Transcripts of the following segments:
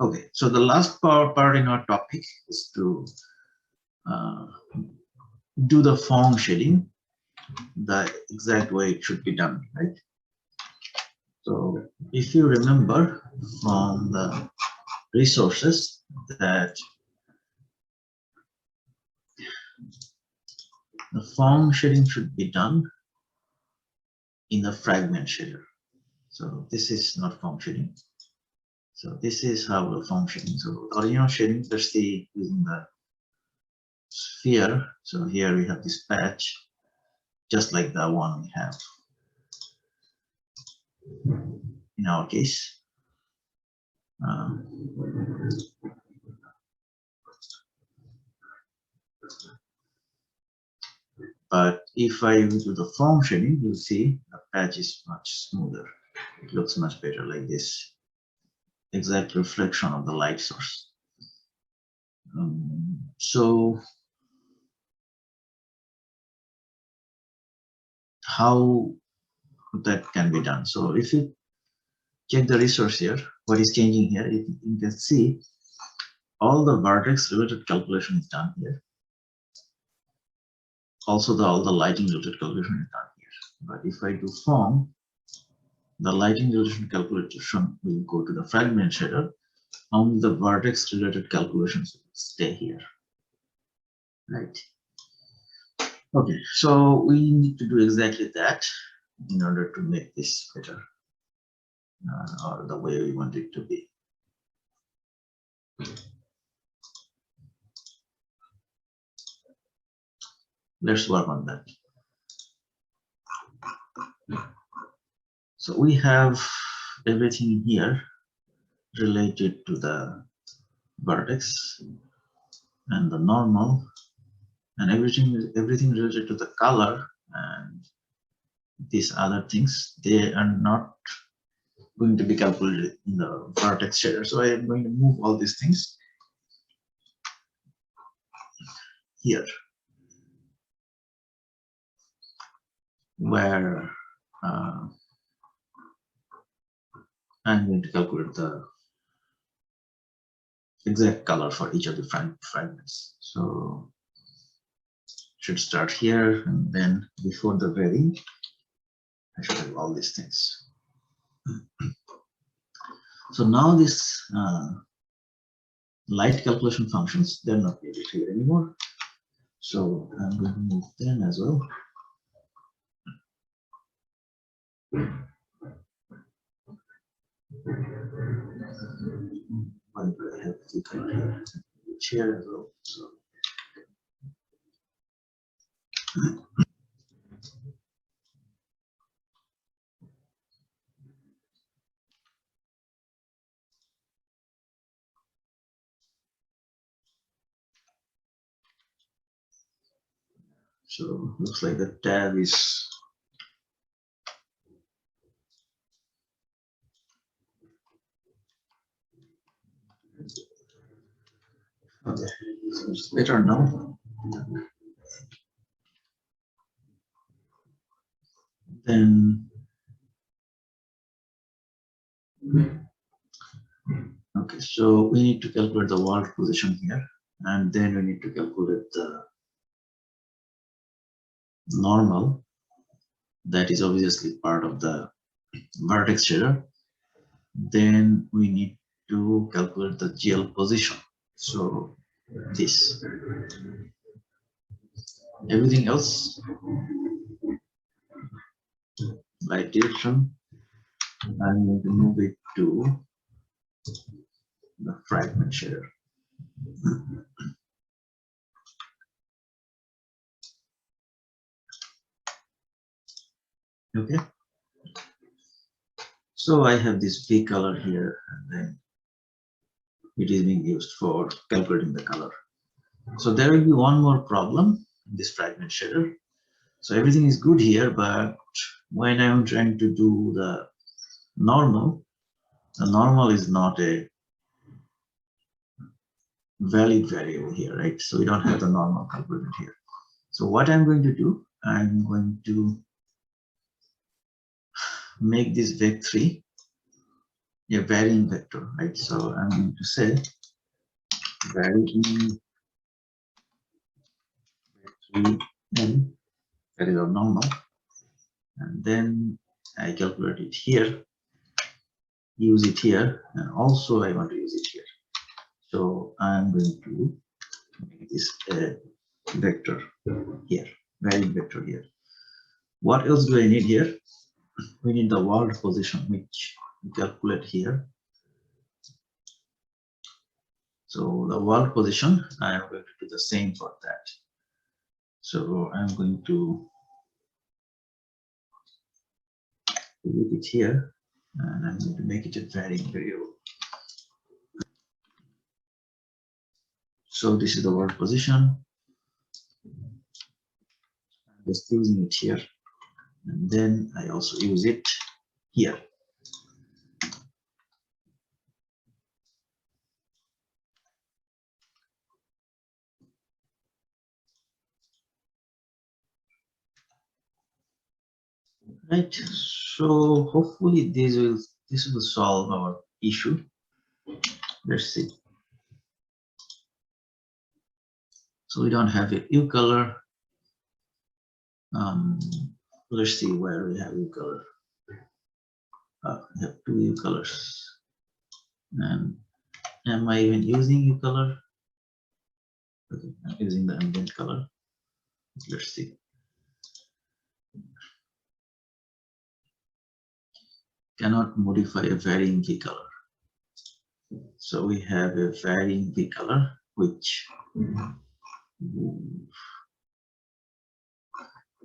Okay, so the last part in our topic is to do the Phong shading the exact way it should be done, right? So if you remember from the resources that the Phong shading should be done in the fragment shader. So this is not Phong shading. So this is how the Phong shading. So original shading, let's see using the sphere. So here we have this patch, just like the one we have in our case. But if I do the Phong shading, you'll see the patch is much smoother. It looks much better like this. Exact reflection of the light source. So how that can be done? So if you check the resource here, what is changing here, you can see all the vertex related calculation is done here. Also all the lighting related calculation is done here. But if I do Phong, the lighting related calculation will go to the fragment shader. Only the vertex related calculations will stay here. Right. Okay, so we need to do exactly that in order to make this better, or the way we want it to be. Let's work on that. So we have everything here related to the vertex and the normal, and everything related to the color and these other things. They are not going to be calculated in the vertex shader. So I am going to move all these things here, where I'm going to calculate the exact color for each of the fragments. So should start here, and then before the varying, I should have all these things. So now this light calculation functions, they're not needed here anymore. So I'm going to move them as well. Why do I have the kind here? Chair as well. So So looks like the tab is okay. So it's better now. Then okay, so we need to calculate the world position here, and then we need to calculate the normal. That is obviously part of the vertex shader. Then we need to calculate the GL position. So this, everything else, light direction, I'm going to move it to the fragment shader. Okay. So I have this V color here, and then it is being used for calculating the color. So there will be one more problem in this fragment shader. So everything is good here, but when I'm trying to do the normal is not a valid variable here, right? So we don't have the normal calculated here. So what I'm going to do, I'm going to make this vec3 a varying vector, right? So I'm going to say varying vector n, that is our normal, and then I calculate it here, use it here, and also I want to use it here. So I'm going to make this a vector here, varying vector here. What else do I need here? We need the world position, which we calculate here. So the world position, I am going to do the same for that. So I'm going to delete it here, and I'm going to make it a varying variable. So this is the world position. I'm just using it here, and then I also use it here. Right. So hopefully this will solve our issue. Let's see. So we don't have a U color. Let's see where we have U color. We have two U colors. And am I even using U color? Okay, I'm using the ambient color. Let's see. Cannot modify a varying V color. So we have a varying V color, which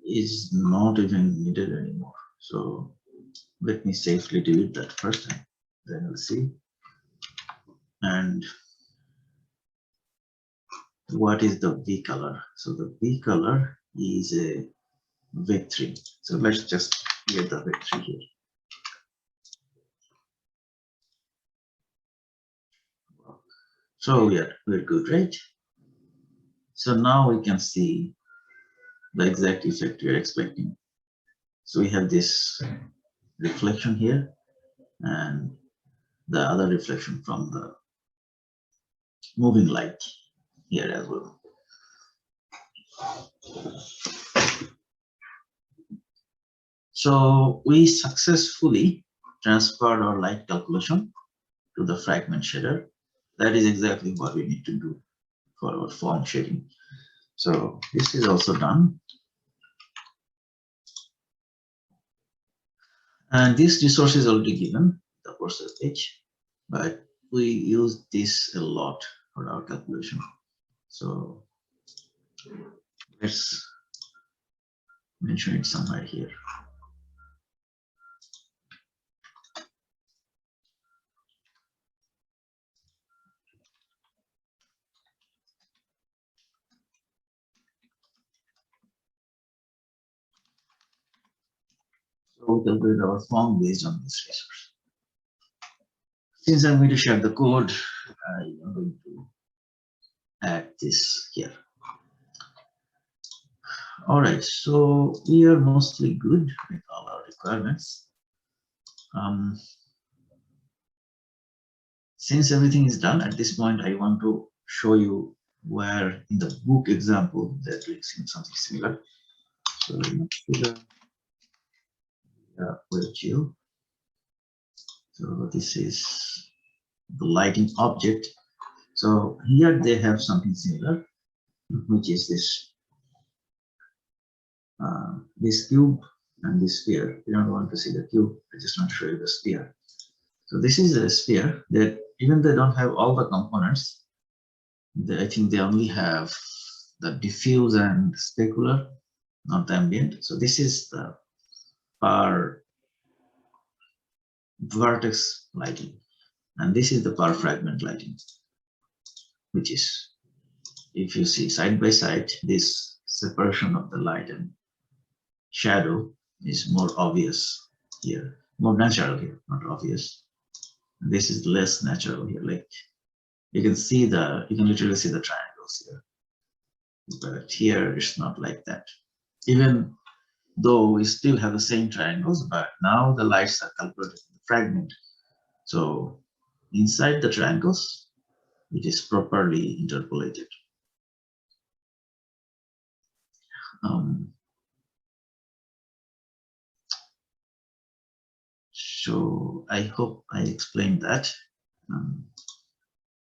is not even needed anymore. So let me safely delete that first, then we'll see. And what is the V color? So the V color is a V3. So let's just get the V3 here. So yeah, we're good, right? So now we can see the exact effect we're expecting. So we have this reflection here and the other reflection from the moving light here as well. So we successfully transferred our light calculation to the fragment shader. That is exactly what we need to do for our form shading. So this is also done. And this resource is already given, the percentage, but we use this a lot for our calculation. So let's mention it somewhere here. So we calculate our form based on this resource. Since I'm going to share the code, I am going to add this here. All right, so we are mostly good with all our requirements. Since everything is done at this point, I want to show you where in the book example they're doing something similar. So virtual. So this is the lighting object. So here they have something similar, which is this cube and this sphere. You don't want to see the cube. I just want to show you the sphere. So this is a sphere that even they don't have all the components. I think they only have the diffuse and specular, not the ambient. So this is the per vertex lighting, and this is the per fragment lighting, which is, if you see side by side, this separation of the light and shadow is more obvious here, more natural here, not obvious. And this is less natural here. Like you can literally see the triangles here, but here it's not like that. Even though we still have the same triangles, but now the lights are calculated in the fragment. So inside the triangles, it is properly interpolated. So I hope I explained that.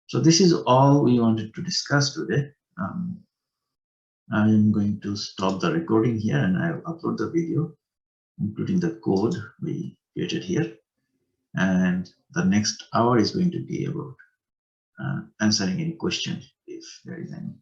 So this is all we wanted to discuss today. I am going to stop the recording here and I'll upload the video, including the code we created here. And the next hour is going to be about answering any questions if there is any.